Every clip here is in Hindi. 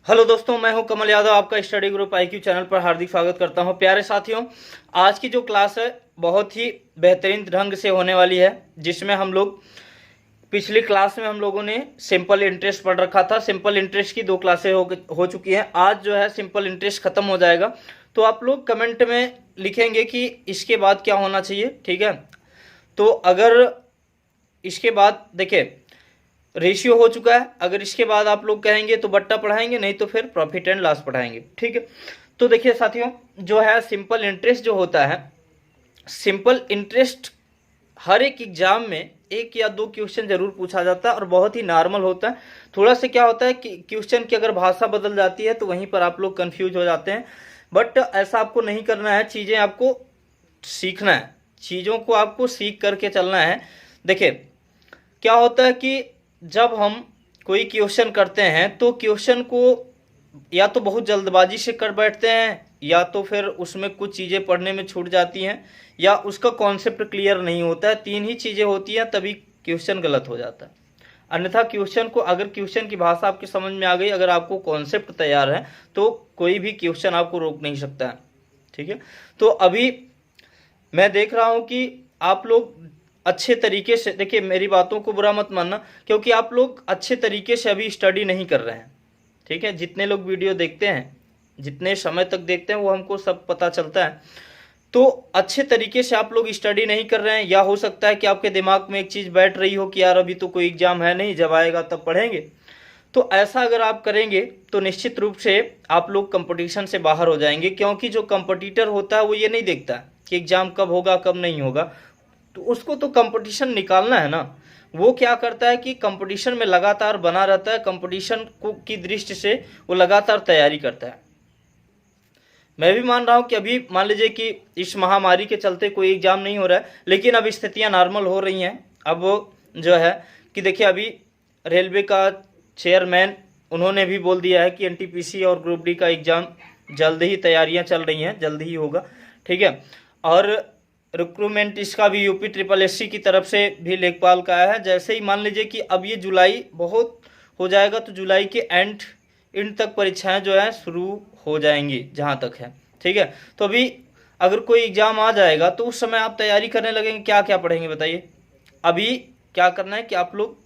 हेलो दोस्तों, मैं हूं कमल यादव। आपका स्टडी ग्रुप आईक्यू चैनल पर हार्दिक स्वागत करता हूं। प्यारे साथियों, आज की जो क्लास है बहुत ही बेहतरीन ढंग से होने वाली है, जिसमें हम लोग पिछली क्लास में हम लोगों ने सिंपल इंटरेस्ट पढ़ रखा था। सिंपल इंटरेस्ट की 2 क्लासें हो चुकी हैं। आज जो है सिंपल इंटरेस्ट खत्म हो जाएगा, तो आप लोग कमेंट में लिखेंगे कि इसके बाद क्या होना चाहिए। ठीक है, तो अगर इसके बाद देखिए रेशियो हो चुका है, अगर इसके बाद आप लोग कहेंगे तो बट्टा पढ़ाएंगे, नहीं तो फिर प्रॉफिट एंड लॉस पढ़ाएंगे। ठीक है, तो देखिए साथियों, जो है सिंपल इंटरेस्ट जो होता है, सिंपल इंटरेस्ट हर एक एग्जाम में 1 या 2 क्वेश्चन जरूर पूछा जाता है और बहुत ही नॉर्मल होता है। थोड़ा सा क्या होता है कि क्वेश्चन की अगर भाषा बदल जाती है तो वहीं पर आप लोग कंफ्यूज हो जाते हैं, बट ऐसा आपको नहीं करना है। चीज़ें आपको सीखना है, चीज़ों को आपको सीख करके चलना है। देखिए क्या होता है कि जब हम कोई क्वेश्चन करते हैं तो क्वेश्चन को या तो बहुत जल्दबाजी से कर बैठते हैं, या तो फिर उसमें कुछ चीज़ें पढ़ने में छूट जाती हैं, या उसका कॉन्सेप्ट क्लियर नहीं होता है। 3 ही चीज़ें होती हैं, तभी क्वेश्चन गलत हो जाता है। अन्यथा क्वेश्चन को, अगर क्वेश्चन की भाषा आपकी समझ में आ गई, अगर आपको कॉन्सेप्ट तैयार है, तो कोई भी क्वेश्चन आपको रोक नहीं सकता है। ठीक है, तो अभी मैं देख रहा हूँ कि आप लोग अच्छे तरीके से, देखिए मेरी बातों को बुरा मत मानना, क्योंकि आप लोग अच्छे तरीके से अभी स्टडी नहीं कर रहे हैं। ठीक है, जितने लोग वीडियो देखते हैं, जितने समय तक देखते हैं, वो हमको सब पता चलता है। तो अच्छे तरीके से आप लोग स्टडी नहीं कर रहे हैं, या हो सकता है कि आपके दिमाग में एक चीज़ बैठ रही हो कि यार अभी तो कोई एग्जाम है नहीं, जब आएगा तब पढ़ेंगे। तो ऐसा अगर आप करेंगे तो निश्चित रूप से आप लोग कंपटीशन से बाहर हो जाएंगे, क्योंकि जो कंपटीटर होता है वो ये नहीं देखता कि एग्जाम कब होगा कब नहीं होगा, तो उसको तो कंपटीशन निकालना है ना। वो क्या करता है कि कंपटीशन में लगातार बना रहता है, कंपटीशन को की दृष्टि से वो लगातार तैयारी करता है। मैं भी मान रहा हूँ कि अभी मान लीजिए कि इस महामारी के चलते कोई एग्जाम नहीं हो रहा है, लेकिन अब स्थितियाँ नॉर्मल हो रही हैं। अब जो है कि देखिए अभी रेलवे का चेयरमैन, उन्होंने भी बोल दिया है कि एनटीपीसी और ग्रुप डी का एग्ज़ाम जल्द ही, तैयारियां चल रही हैं, जल्द ही होगा। ठीक है, और रिक्रूटमेंट इसका भी यूपी ट्रिपल एससी की तरफ से भी लेखपाल का आया है। जैसे ही मान लीजिए कि अब ये जुलाई बहुत हो जाएगा, तो जुलाई के एंड तक परीक्षाएं जो है शुरू हो जाएंगी जहाँ तक है। ठीक है, तो अभी अगर कोई एग्ज़ाम आ जाएगा तो उस समय आप तैयारी करने लगेंगे, क्या क्या पढ़ेंगे बताइए। अभी क्या करना है कि आप लोग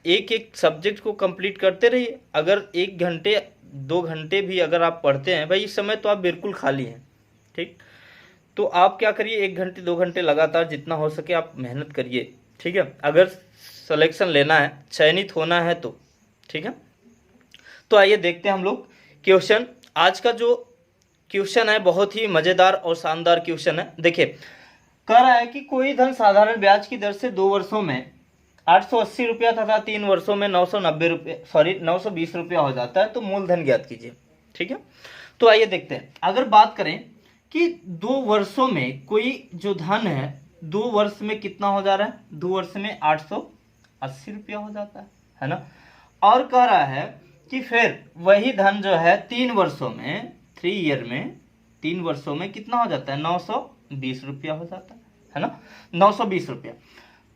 एक एक सब्जेक्ट को कंप्लीट करते रहिए। अगर 1 घंटे 2 घंटे भी अगर आप पढ़ते हैं, भाई इस समय तो आप बिल्कुल खाली हैं। ठीक, तो आप क्या करिए, 1 घंटे 2 घंटे लगातार जितना हो सके आप मेहनत करिए। ठीक है, अगर सिलेक्शन लेना है, चयनित होना है तो। ठीक है, तो आइए देखते हैं हम लोग क्वेश्चन। आज का जो क्वेश्चन है बहुत ही मज़ेदार और शानदार क्वेश्चन है। देखिए कह रहा है कि कोई धन साधारण ब्याज की दर से 2 वर्षों में 880 रुपया तथा 3 वर्षों में 920 रुपया हो जाता है, तो मूलधन ज्ञात कीजिए। ठीक है, तो आइए देखते हैं। अगर बात करें कि 2 वर्षों में कोई जो धन है, 2 वर्ष में कितना हो जा रहा है, 2 वर्ष में 880 रुपया हो जाता है ना। और कह रहा है कि फिर वही धन जो है 3 वर्षों में, 3 ईयर में, 3 वर्षों में कितना हो जाता है, 920 रुपया हो जाता है ना, 920 रुपया।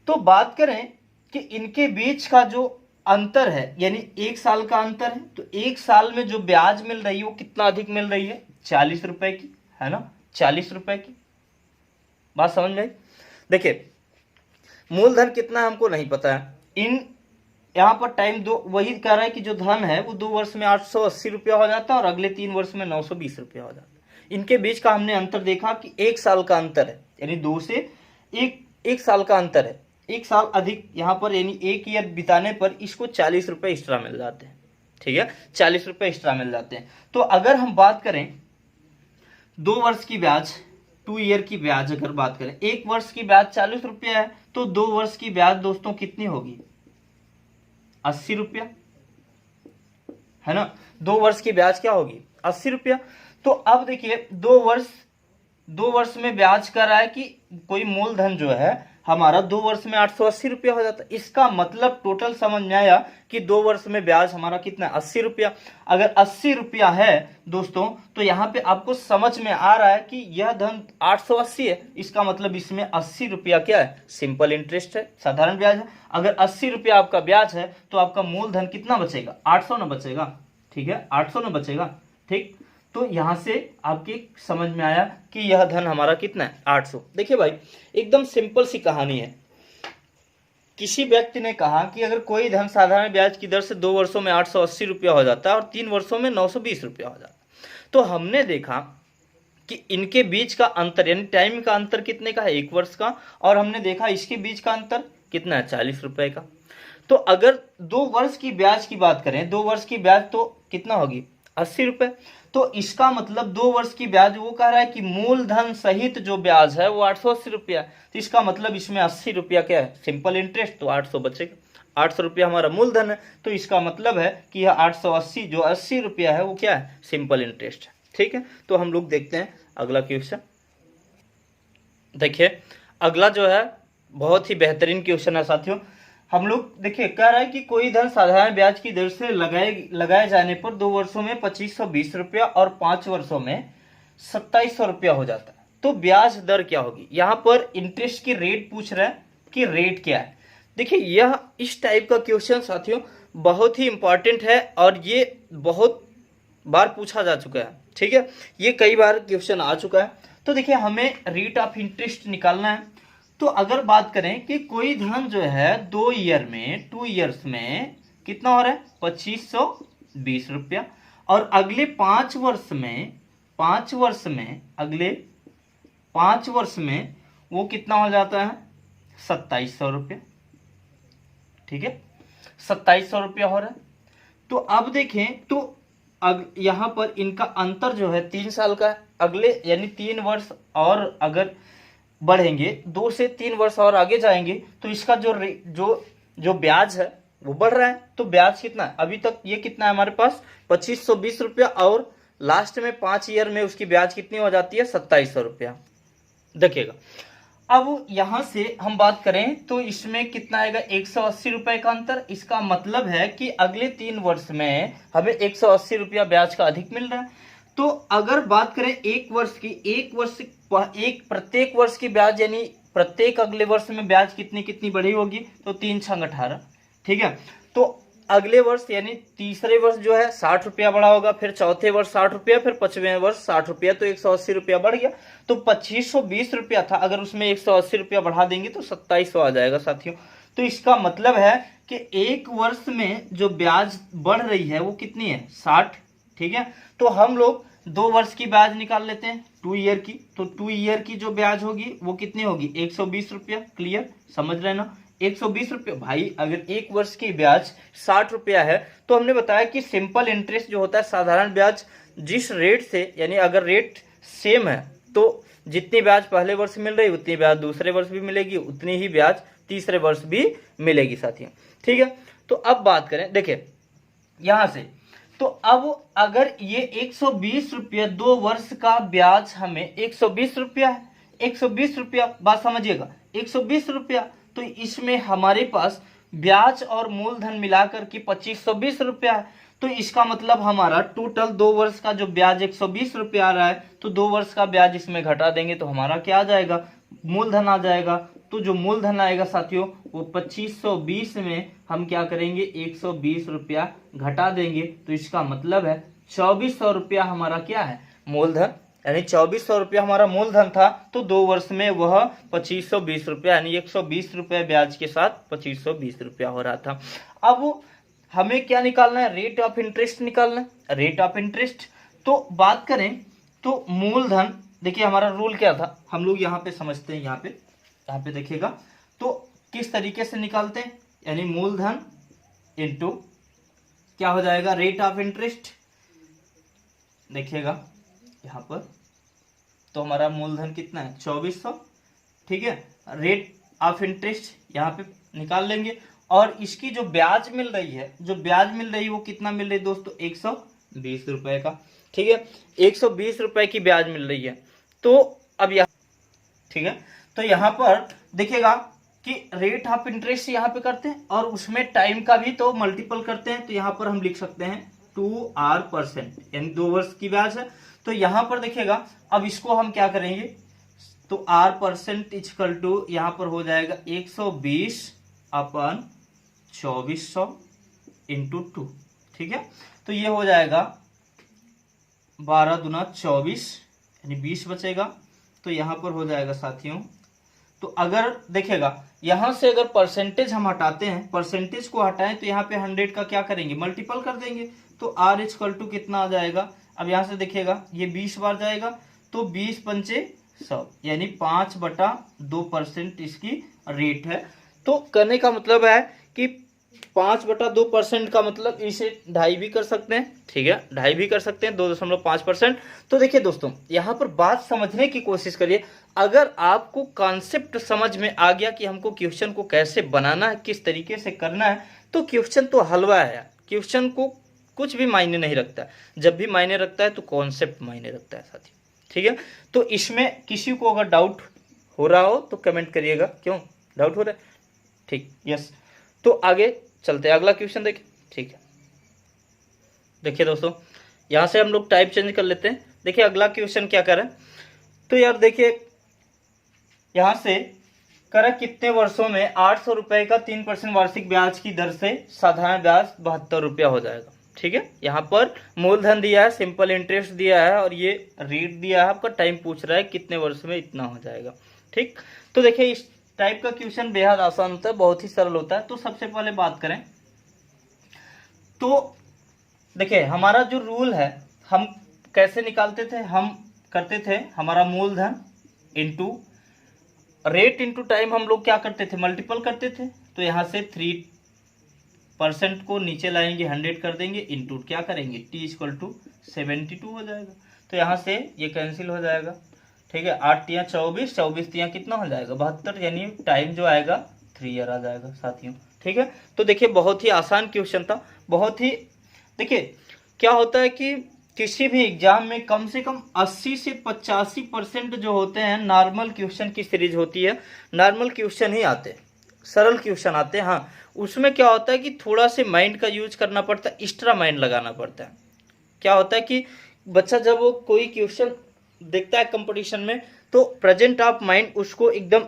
तो बात करें कि इनके बीच का जो अंतर है, यानी 1 साल का अंतर है, तो 1 साल में जो ब्याज मिल रही है वो कितना अधिक मिल रही है, 40 रुपए की, है ना, 40 रुपए की। बात समझ में आई। देखिए मूलधन कितना है हमको नहीं पता है, इन यहाँ पर टाइम दो, वही कह रहा है कि जो धन है वो 2 वर्ष में 880 रुपया हो जाता है और अगले 3 वर्ष में 920 रुपया हो जाता है। इनके बीच का हमने अंतर देखा कि 1 साल का अंतर है, यानी 2 से 1 साल का अंतर है, 1 साल अधिक यहाँ पर, यानी 1 ईयर बिताने पर इसको 40 रुपये एक्स्ट्रा मिल जाते हैं। ठीक है, 40 रुपये एक्स्ट्रा मिल जाते हैं। तो अगर हम बात करें 2 वर्ष की ब्याज, 2 ईयर की ब्याज अगर बात करें, 1 वर्ष की ब्याज 40 रुपया है, तो 2 वर्ष की ब्याज दोस्तों कितनी होगी, 80 रुपया, है ना। 2 वर्ष की ब्याज क्या होगी, 80 रुपया। तो अब देखिए 2 वर्ष में ब्याज कर रहा है कि कोई मूलधन जो है हमारा 2 वर्ष में 880 रुपया हो जाता है। इसका मतलब टोटल समझ में आया कि 2 वर्ष में ब्याज हमारा कितना है, 80 रुपया। अगर 80 रुपया है दोस्तों, तो यहाँ पे आपको समझ में आ रहा है कि यह धन 880 है, इसका मतलब इसमें 80 रुपया क्या है, सिंपल इंटरेस्ट है, साधारण ब्याज है। अगर 80 रुपया आपका ब्याज है तो आपका मूलधन कितना बचेगा, 800 ना बचेगा, ठीक है, 800 ना बचेगा। ठीक, तो यहां से आपके समझ में आया कि यह धन हमारा कितना है, 800। देखिए भाई, एकदम सिंपल सी कहानी है। किसी व्यक्ति ने कहा कि अगर कोई धन साधारण ब्याज की दर से 2 वर्षों में 880 रुपया हो जाता है और 3 वर्षों में 920 रुपया हो जाता है, तो हमने देखा कि इनके बीच का अंतर यानी टाइम का अंतर कितने का है, 1 वर्ष का, और हमने देखा इसके बीच का अंतर कितना है, 40 रुपए का। तो अगर 2 वर्ष की ब्याज की बात करें, 2 वर्ष की ब्याज तो कितना होगी, 80 रुपए। तो इसका मतलब 2 वर्ष की ब्याज, वो कह रहा है कि मूलधन सहित जो ब्याज है वो 880 रुपया। तो इसका मतलब इसमें 80 रुपया क्या है, सिंपल इंटरेस्ट, तो 800 बचेगा। 800 रुपया हमारा मूलधन है, तो इसका मतलब है कि यह 880 जो 80 रुपया है वो क्या है, सिंपल इंटरेस्ट है। ठीक है, तो हम लोग देखते हैं अगला क्वेश्चन। देखिए अगला जो है बहुत ही बेहतरीन क्वेश्चन है साथियों। हम लोग देखिए कह रहा है कि कोई धन साधारण ब्याज की दर से लगाए जाने पर 2 वर्षों में 2520 रुपया और 5 वर्षों में 2700 रुपया हो जाता है, तो ब्याज दर क्या होगी। यहाँ पर इंटरेस्ट की रेट पूछ रहा है कि रेट क्या है। देखिए यह इस टाइप का क्वेश्चन साथियों बहुत ही इंपॉर्टेंट है और ये बहुत बार पूछा जा चुका है। ठीक है, ये कई बार क्वेश्चन आ चुका है। तो देखिए हमें रेट ऑफ इंटरेस्ट निकालना है। तो अगर बात करें कि कोई धन जो है 2 ईयर्स में कितना हो रहा है, 2520 रुपया, और अगले 5 वर्ष में अगले 5 वर्ष में वो कितना हो जाता है, 2700 रुपया। ठीक है, 2700 रुपया हो रहा है। तो अब देखें तो यहां पर इनका अंतर जो है 3 साल का है। अगले यानी 3 वर्ष और अगर बढ़ेंगे, 2 से 3 वर्ष और आगे जाएंगे तो इसका जो ब्याज है वो बढ़ रहा है। तो ब्याज कितना है, अभी तक ये कितना है हमारे पास, 2520 रुपया, और लास्ट में 5 ईयर में उसकी ब्याज कितनी हो जाती है, 2700 रुपया। देखिएगा अब यहां से हम बात करें तो इसमें कितना आएगा, 180 रुपए का अंतर। इसका मतलब है कि अगले 3 वर्ष में हमें 180 रुपया ब्याज का अधिक मिल रहा है। तो अगर बात करें 1 वर्ष की, प्रत्येक वर्ष की ब्याज यानी प्रत्येक अगले वर्ष में ब्याज कितनी बढ़ी होगी, तो 3 छंग 18। ठीक है, तो अगले वर्ष यानी तीसरे वर्ष जो है 60 रुपया बढ़ा होगा, फिर चौथे वर्ष 60 रुपया, फिर 5वें वर्ष 60 रुपया, तो 180 रुपया बढ़ गया। तो 2520 रुपया था, अगर उसमें 180 रुपया बढ़ा देंगे तो 2700 आ जाएगा साथियों। तो इसका मतलब है कि 1 वर्ष में जो ब्याज बढ़ रही है वो कितनी है, 60। ठीक है, तो हम लोग 2 वर्ष की ब्याज निकाल लेते हैं, 2 ईयर की। तो 2 ईयर की जो ब्याज होगी वो कितनी होगी, 120 रुपया। क्लियर, समझ रहे ना, 120 रुपया। भाई अगर 1 वर्ष की ब्याज 60 रुपया है तो हमने बताया कि सिंपल इंटरेस्ट जो होता है, साधारण ब्याज, जिस रेट से यानी अगर रेट सेम है तो जितनी ब्याज पहले वर्ष मिल रही उतनी ब्याज दूसरे वर्ष भी मिलेगी, उतनी ही ब्याज तीसरे वर्ष भी मिलेगी साथियों। ठीक है, तो अब बात करें, देखिए यहां से, तो अब अगर ये 120 रुपया 2 वर्ष का ब्याज हमें 120 रुपया है, 120 रुपया, बात समझिएगा, 120 रुपया, तो इसमें हमारे पास ब्याज और मूलधन मिलाकर के 2520 रुपया है। तो इसका मतलब हमारा टोटल 2 वर्ष का जो ब्याज 120 रुपया आ रहा है, तो 2 वर्ष का ब्याज इसमें घटा देंगे तो हमारा क्या आ जाएगा, मूलधन आ जाएगा। तो जो मूलधन आएगा साथियों वो 2520 में हम क्या करेंगे, 120 रुपया घटा देंगे, तो इसका मतलब है 2400 रुपया हमारा क्या है, मूलधन, यानी 2400 रुपया हमारा मूलधन था। तो 2 वर्ष में वह 2520 रुपया यानी 120 रुपया ब्याज के साथ 2520 रुपया हो रहा था। अब हमें क्या निकालना है, रेट ऑफ इंटरेस्ट निकालना है, रेट ऑफ इंटरेस्ट। तो बात करें तो मूलधन, देखिए हमारा रूल क्या था, हम लोग यहाँ पे समझते हैं, यहाँ पे देखिएगा तो किस तरीके से निकालते हैं, यानी मूलधन इनटू क्या हो जाएगा, रेट ऑफ इंटरेस्ट। देखिएगा यहाँ पर तो हमारा मूलधन कितना है, 2400। ठीक है, रेट ऑफ इंटरेस्ट यहाँ पे निकाल लेंगे, और इसकी जो ब्याज मिल रही है, वो कितना मिल रही है दोस्तों, 120 रुपए का। ठीक है, 120 रुपए की ब्याज मिल रही है। तो अब यहाँ, ठीक है, तो यहाँ पर देखिएगा कि रेट ऑफ इंटरेस्ट यहाँ पे करते हैं और उसमें टाइम का भी तो मल्टीपल करते हैं। तो यहाँ पर हम लिख सकते हैं 2R%, यानी 2 वर्ष की ब्याज है। तो यहाँ पर देखिएगा अब इसको हम क्या करेंगे, तो R% इक्वल टू यहाँ पर हो जाएगा 120 अपन 2400 इंटू 2। ठीक है। तो ये हो जाएगा 12 दूना 24 यानी 20 बचेगा। तो यहाँ पर हो जाएगा साथियों, तो अगर देखिएगा यहाँ से अगर परसेंटेज हम हटाते हैं, परसेंटेज को हटाएं तो यहाँ पे 100 का क्या करेंगे, मल्टीपल कर देंगे। तो R इक्वल टू कितना आ जाएगा, अब यहाँ से देखिएगा ये 20 बार जाएगा तो 20 पंचे 100 यानी 5/2% इसकी रेट है। तो करने का मतलब है कि 5/2% का मतलब इसे 2.5 भी कर सकते हैं, ठीक है, 2.5 भी कर सकते हैं, 2.5%। तो देखिए दोस्तों यहाँ पर बात समझने की कोशिश करिए। अगर आपको कॉन्सेप्ट समझ में आ गया कि हमको क्वेश्चन को कैसे बनाना है, किस तरीके से करना है, तो क्वेश्चन तो हलवा है। क्वेश्चन को कुछ भी मायने नहीं रखता, जब भी मायने रखता है तो कॉन्सेप्ट मायने रखता है साथी, ठीक है। तो इसमें किसी को अगर डाउट हो रहा हो तो कमेंट करिएगा, क्यों डाउट हो रहा है, ठीक, यस। तो आगे चलते हैं, अगला क्वेश्चन देखिए, ठीक है। देखिए दोस्तों यहाँ से हम लोग टाइप चेंज कर लेते हैं। देखिए अगला क्वेश्चन क्या करें, तो यार देखिए यहाँ से करें कितने वर्षों में 800 रुपए का 3% वार्षिक ब्याज की दर से साधारण ब्याज 72 रुपया हो जाएगा, ठीक है। यहाँ पर मूलधन दिया है, सिंपल इंटरेस्ट दिया है और ये रेट दिया है, आपका टाइम पूछ रहा है कितने वर्ष में इतना हो जाएगा, ठीक। तो देखिए इस टाइप का क्वेश्चन बेहद आसान होता है, बहुत ही सरल होता है। तो सबसे पहले बात करें तो देखिए हमारा जो रूल है हम कैसे निकालते थे, हम करते थे हमारा मूलधन इंटू रेट इंटू टाइम, हम लोग क्या करते थे, मल्टीपल करते थे। तो यहाँ से 3% को नीचे लाएंगे, 100 कर देंगे, इंटू क्या करेंगे t इक्वल टू 72 हो जाएगा। तो यहाँ से ये कैंसिल हो जाएगा, ठीक है। 8 तियाँ 24, 24 तियाँ कितना हो जाएगा 72, यानी टाइम जो आएगा 3 ईयर आ जाएगा साथियों, ठीक है। तो देखिए बहुत ही आसान क्वेश्चन था, बहुत ही। देखिए क्या होता है कि किसी भी एग्जाम में कम से कम 80 से 85% जो होते हैं नॉर्मल क्वेश्चन की सीरीज होती है, नॉर्मल क्वेश्चन ही आते हैं, सरल क्वेश्चन आते हैं। हाँ उसमें क्या होता है कि थोड़ा से माइंड का यूज करना पड़ता है, एक्स्ट्रा माइंड लगाना पड़ता है। क्या होता है कि बच्चा जब वो कोई क्वेश्चन देखता है कंपटीशन में तो प्रेजेंट ऑफ माइंड उसको एकदम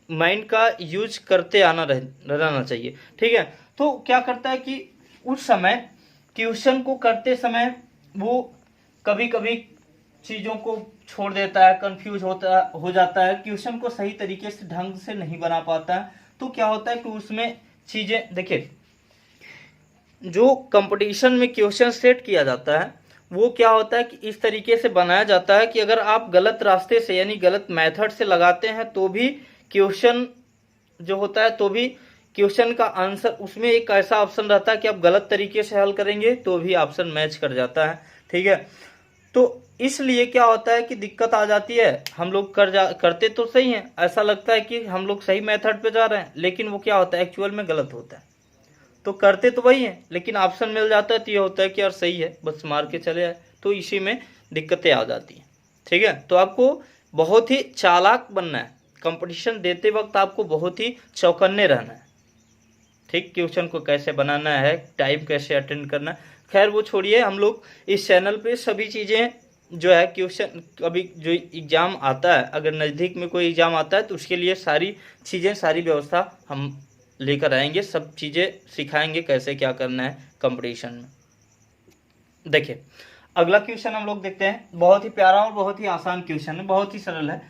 माइंड का यूज करते आना रहना चाहिए, ठीक है। तो क्या करता है कि उस समय क्वेश्चन को करते समय वो कभी कभी चीज़ों को छोड़ देता है, कंफ्यूज हो जाता है, क्वेश्चन को सही तरीके से ढंग से नहीं बना पाता है। तो क्या होता है कि उसमें चीज़ें देखिए जो कंपटीशन में क्वेश्चन सेट किया जाता है वो क्या होता है कि इस तरीके से बनाया जाता है कि अगर आप गलत रास्ते से यानी गलत मेथड से लगाते हैं तो भी क्वेश्चन जो होता है, तो भी क्वेश्चन का आंसर उसमें एक ऐसा ऑप्शन रहता है कि आप गलत तरीके से हल करेंगे तो भी ऑप्शन मैच कर जाता है, ठीक है। तो इसलिए क्या होता है कि दिक्कत आ जाती है, हम लोग करते तो सही हैं, ऐसा लगता है कि हम लोग सही मेथड पे जा रहे हैं, लेकिन वो क्या होता है एक्चुअल में गलत होता है। तो करते तो वही हैं लेकिन ऑप्शन मिल जाता है तो ये होता है कि यार सही है, बस मार के चले आए, तो इसी में दिक्कतें आ जाती हैं, ठीक है। तो आपको बहुत ही चालाक बनना है, कंपटीशन देते वक्त आपको बहुत ही चौकन्ने रहना है, ठीक। क्वेश्चन को कैसे बनाना है, टाइम कैसे अटेंड करना है, खैर वो छोड़िए। हम लोग इस चैनल पे सभी चीज़ें जो है क्वेश्चन अभी जो एग्ज़ाम आता है, अगर नज़दीक में कोई एग्ज़ाम आता है तो उसके लिए सारी चीज़ें, सारी व्यवस्था हम लेकर आएंगे, सब चीज़ें सिखाएंगे कैसे क्या करना है कंपटीशन में। देखिए अगला क्वेश्चन हम लोग देखते हैं, बहुत ही प्यारा और बहुत ही आसान क्वेश्चन है, बहुत ही सरल है।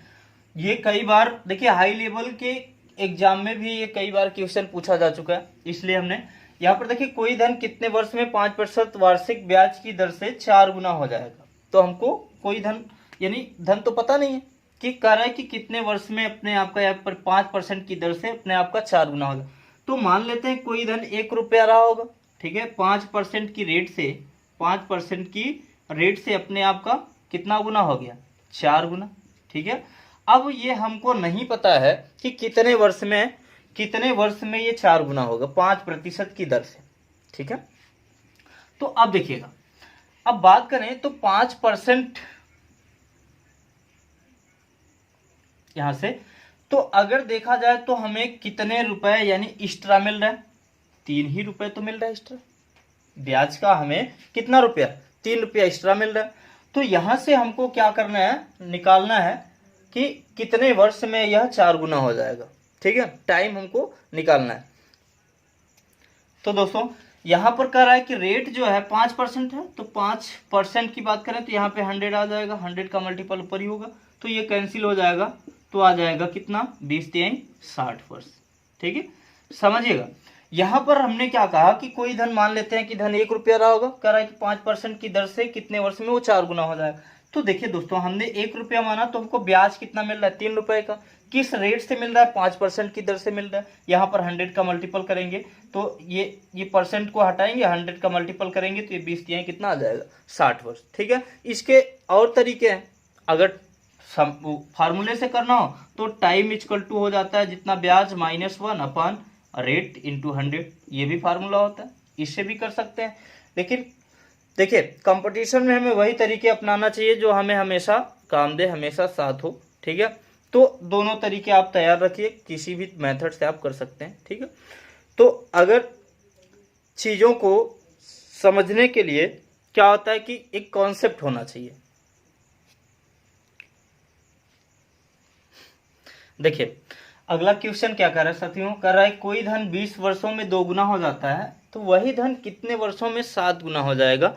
ये कई बार देखिए हाई लेवल के एग्जाम में भी ये कई बार क्वेश्चन पूछा जा चुका है, इसलिए हमने यहाँ पर देखिए कोई धन कितने वर्ष में 5% वार्षिक ब्याज की दर से 4 गुना हो जाएगा। तो हमको कोई धन यानी धन तो पता नहीं है कि कह रहा है कि कितने वर्ष में अपने आपका यहाँ पर 5% की दर से अपने आपका 4 गुना होगा। तो मान लेते हैं कोई धन 1 रुपया रहा होगा, ठीक है, 5% की रेट से, 5% की रेट से अपने आप का कितना गुना हो गया 4 गुना, ठीक है। अब ये हमको नहीं पता है कि कितने वर्ष में ये 4 गुना होगा 5% की दर से, ठीक है। तो अब देखिएगा, अब बात करें तो 5% यहां से, तो अगर देखा जाए तो हमें कितने रुपए यानी एक्स्ट्रा मिल रहा है, 3 ही रुपए तो मिल रहा है एक्स्ट्रा ब्याज का, हमें कितना रुपया 3 रुपया एक्स्ट्रा मिल रहा है। तो यहां से हमको क्या करना है, निकालना है कि कितने वर्ष में यह 4 गुना हो जाएगा, ठीक है, टाइम हमको निकालना है। तो दोस्तों यहाँ पर कह रहा है कि रेट जो है 5% है, तो 5% की बात करें तो यहाँ पे 100 आ जाएगा, 100 का मल्टीपल ऊपर ही होगा, तो ये कैंसिल हो जाएगा, तो आ जाएगा कितना 20 तिहाई 60 वर्ष। ठीक है, समझिएगा। यहाँ पर हमने क्या कहा कि कोई धन मान लेते हैं कि धन 1 रुपया रहा होगा, कह रहा है कि 5% की दर से कितने वर्ष में वो 4 गुना हो जाएगा। तो देखिए दोस्तों, हमने 1 रुपया माना तो हमको ब्याज कितना मिल रहा है 3 रुपए का। किस रेट से मिल रहा है, 5% की दर से मिल रहा है। यहाँ पर 100 का मल्टीपल करेंगे तो ये परसेंट को हटाएंगे, 100 का मल्टीपल करेंगे तो ये 20 तिहाई कितना आ जाएगा 60 वर्ष। ठीक है, इसके और तरीके हैं, अगर फार्मूले से करना हो तो टाइम इक्वल टू हो जाता है जितना ब्याज -1 अपॉन रेट इंटू 100, ये भी फार्मूला होता है, इससे भी कर सकते हैं। लेकिन देखिए कंपटीशन में हमें वही तरीके अपनाना चाहिए जो हमें हमेशा काम दे, हमेशा साथ हो। ठीक है, तो दोनों तरीके आप तैयार रखिए, किसी भी मेथड से आप कर सकते हैं। ठीक है, तो अगर चीज़ों को समझने के लिए क्या होता है कि एक कॉन्सेप्ट होना चाहिए। देखिए अगला क्वेश्चन क्या कर रहा है साथियों, कर रहा है कोई धन 20 वर्षों में 2 गुना हो जाता है, तो वही धन कितने वर्षों में 7 गुना हो जाएगा।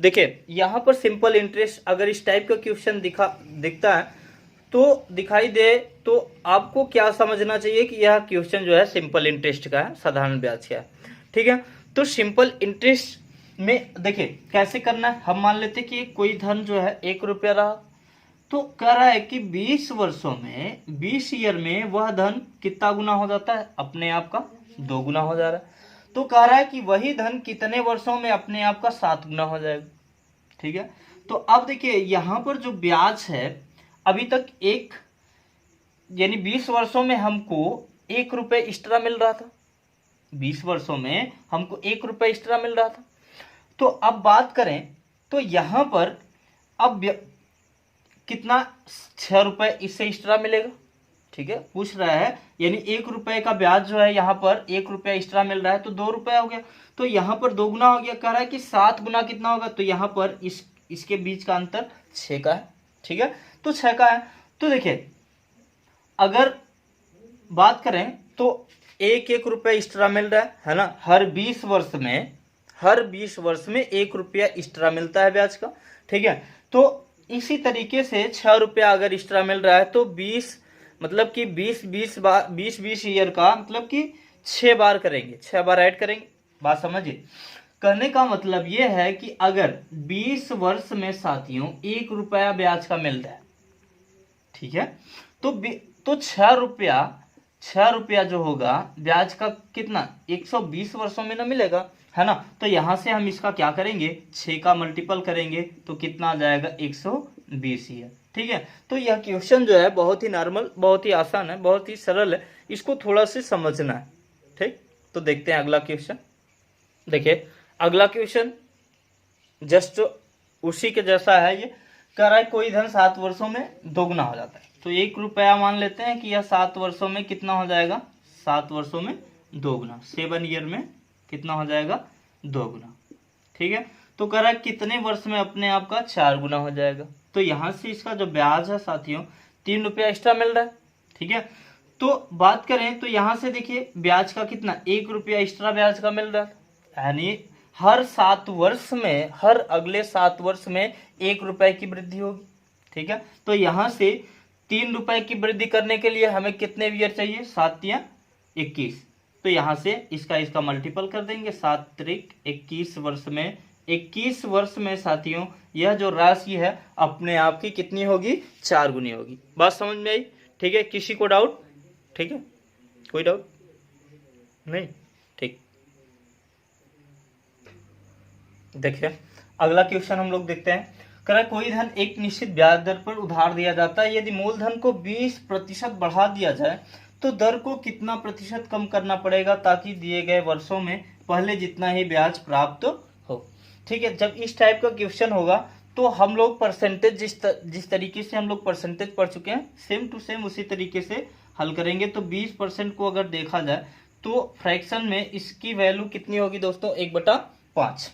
देखिए यहाँ पर सिंपल इंटरेस्ट अगर इस टाइप का क्वेश्चन दिखता है तो दिखाई दे, तो आपको क्या समझना चाहिए कि यह क्वेश्चन जो है सिंपल इंटरेस्ट का है, साधारण ब्याज का है। ठीक है, तो सिंपल इंटरेस्ट में देखिए कैसे करना है। हम मान लेते कि कोई धन जो है 1 रुपया रहा, तो कह रहा है कि 20 वर्षों में 20 ईयर में वह धन कितना गुना हो जाता है, अपने आप का 2 गुना हो जा रहा है। तो कह रहा है कि वही धन कितने वर्षों में अपने आप का 7 गुना हो जाएगा। ठीक है, तो अब देखिए यहाँ पर जो ब्याज है अभी तक यानी 20 वर्षों में हमको 1 रुपये एक्स्ट्रा मिल रहा था, 20 वर्षों में हमको 1 रुपये एक्स्ट्रा मिल रहा था। तो अब बात करें तो यहाँ पर अब कितना 6 रुपये इससे एक्स्ट्रा मिलेगा। ठीक है, पूछ रहा है यानी 1 रुपये का ब्याज जो है यहाँ पर 1 रुपया एक्स्ट्रा मिल रहा है तो 2 रुपया हो गया, तो यहाँ पर 2 गुना हो गया। कह रहा है कि 7 गुना कितना होगा, तो यहाँ पर इसके बीच का अंतर 6 का है। ठीक है, तो 6 का है। तो देखिए अगर बात करें तो 1 रुपया एक्स्ट्रा मिल रहा है ना, हर 20 वर्ष में 1 रुपया एक्स्ट्रा मिलता है ब्याज का। ठीक है, तो इसी तरीके से 6 रुपया अगर एक्स्ट्रा मिल रहा है तो 20 मतलब कि 20 ईयर का मतलब कि 6 बार करेंगे, 6 बार ऐड करेंगे। बात समझिए, कहने का मतलब ये है कि अगर 20 वर्ष में साथियों 1 रुपया ब्याज का मिल रहा है, ठीक है, तो 6 रुपया जो होगा ब्याज का कितना 120 वर्षों में ना मिलेगा, है ना। तो यहां से हम इसका क्या करेंगे 6 का मल्टीपल करेंगे तो कितना आ जाएगा 120 ईयर। ठीक है, तो यह क्वेश्चन जो है बहुत ही नॉर्मल, बहुत ही आसान है, बहुत ही सरल है, इसको थोड़ा सा समझना है। ठीक, तो देखते हैं अगला क्वेश्चन। देखिए अगला क्वेश्चन जस्ट उसी के जैसा है, ये कह रहा है कोई धन 7 वर्षों में 2 गुना हो जाता है, तो 1 रुपया मान लेते हैं कि यह 7 वर्षों में कितना हो जाएगा, 7 वर्षों में 2 गुना, 7 ईयर में कितना हो जाएगा 2 गुना। ठीक है, तो कह रहा है कितने वर्ष में अपने आप का 4 गुना हो जाएगा। तो यहां से इसका जो ब्याज है साथियों 3 रुपया एक्स्ट्रा मिल रहा है। ठीक है, तो बात करें तो यहां से देखिए ब्याज का कितना 1 रुपया एक्स्ट्रा ब्याज का मिल रहा है, यानी हर 7 वर्ष में, हर अगले 7 वर्ष में 1 रुपए की वृद्धि होगी। ठीक है, तो यहां से 3 रुपए की वृद्धि करने के लिए हमें कितने ईयर चाहिए, 7 या 21, तो यहां से इसका मल्टीपल कर देंगे, 7 त्रिक 21 वर्ष में, 21 वर्ष में साथियों यह जो राशि है अपने आप की कितनी होगी 4 गुनी होगी। बात समझ में आई। ठीक है, किसी को डाउट, ठीक है, कोई डाउट नहीं। ठीक, देखिए अगला क्वेश्चन हम लोग देखते हैं। कह रहा है कोई धन एक निश्चित ब्याज दर पर उधार दिया जाता है, यदि मूलधन को 20% बढ़ा दिया जाए तो दर को कितना प्रतिशत कम करना पड़ेगा ताकि दिए गए वर्षों में पहले जितना ही ब्याज प्राप्त हो। ठीक है, जब इस टाइप का क्वेश्चन होगा तो हम लोग परसेंटेज जिस तरीके से हम लोग परसेंटेज पढ़ चुके हैं सेम टू सेम उसी तरीके से हल करेंगे। तो 20% को अगर देखा जाए तो फ्रैक्शन में इसकी वैल्यू कितनी होगी दोस्तों 1/5।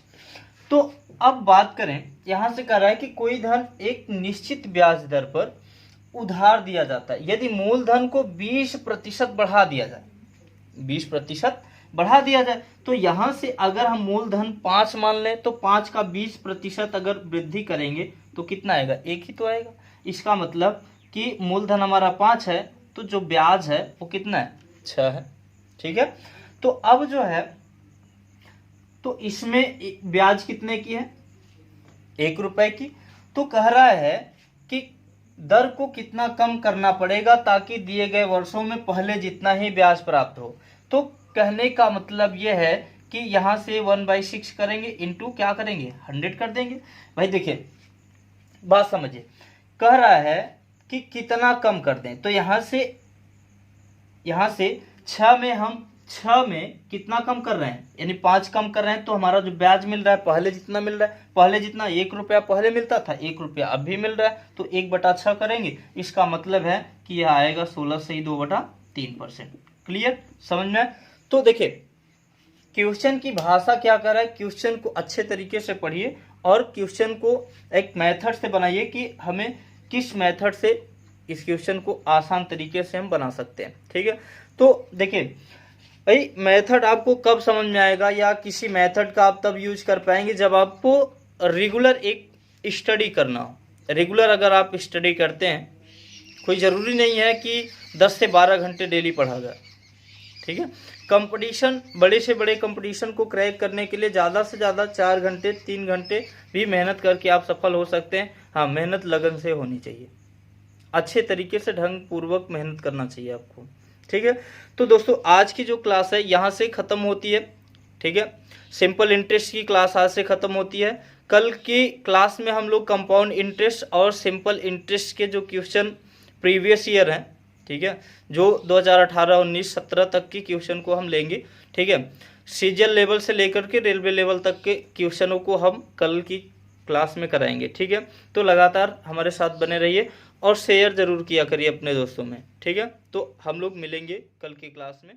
तो अब बात करें, यहां से कह रहा है कि कोई धन एक निश्चित ब्याज दर पर उधार दिया जाता है, यदि मूलधन को 20% बढ़ा दिया जाए, 20% बढ़ा दिया जाए। तो यहाँ से अगर हम मूलधन 5 मान लें तो 5 का 20% अगर वृद्धि करेंगे तो कितना आएगा, 1 ही तो आएगा। इसका मतलब कि मूलधन हमारा 5 है तो जो ब्याज है वो कितना है, 6 है। ठीक है, तो अब जो है तो इसमें ब्याज कितने की है, 1 रुपए की। तो कह रहा है कि दर को कितना कम करना पड़ेगा ताकि दिए गए वर्षों में पहले जितना ही ब्याज प्राप्त हो। तो कहने का मतलब यह है कि यहाँ से 1/6 करेंगे इंटू क्या करेंगे, 100 कर देंगे। भाई देखिए बात समझिए, कह रहा है कि कितना कम कर दें। तो यहाँ से 6 में हम 6 में कितना कम कर रहे हैं, यानी 5 कम कर रहे हैं। तो हमारा जो ब्याज मिल रहा है पहले जितना मिल रहा है, पहले जितना 1 रुपया पहले मिलता था, 1 रुपया अब भी मिल रहा है, तो 1/6 करेंगे। इसका मतलब है कि यह आएगा 16 से ही 2/3%। क्लियर, समझ में। तो देखिए क्वेश्चन की भाषा क्या कर रहा है, क्वेश्चन को अच्छे तरीके से पढ़िए और क्वेश्चन को एक मेथड से बनाइए कि हमें किस मेथड से इस क्वेश्चन को आसान तरीके से हम बना सकते हैं। ठीक है, तो देखिए भाई मेथड आपको कब समझ में आएगा या किसी मेथड का आप तब यूज कर पाएंगे जब आपको रेगुलर एक स्टडी करना हो। रेगुलर अगर आप स्टडी करते हैं, कोई ज़रूरी नहीं है कि 10 से 12 घंटे डेली पढ़ा जाए। ठीक है, कंपटीशन, बड़े से बड़े कंपटीशन को क्रैक करने के लिए ज़्यादा से ज़्यादा 4 घंटे 3 घंटे भी मेहनत करके आप सफल हो सकते हैं। हाँ, मेहनत लगन से होनी चाहिए, अच्छे तरीके से ढंग पूर्वक मेहनत करना चाहिए आपको। ठीक है, तो दोस्तों आज की जो क्लास है यहाँ से ख़त्म होती है। ठीक है, सिंपल इंटरेस्ट की क्लास आज से ख़त्म होती है। कल की क्लास में हम लोग कंपाउंड इंटरेस्ट और सिंपल इंटरेस्ट के जो क्वेश्चन प्रीवियस ईयर हैं, ठीक है, जो 2018, 19, 17 तक की क्वेश्चन को हम लेंगे। ठीक है, सीजीएल लेवल से लेकर के रेलवे लेवल तक के क्वेश्चनों को हम कल की क्लास में कराएंगे। ठीक है, तो लगातार हमारे साथ बने रहिए और शेयर ज़रूर किया करिए अपने दोस्तों में। ठीक है, तो हम लोग मिलेंगे कल की क्लास में।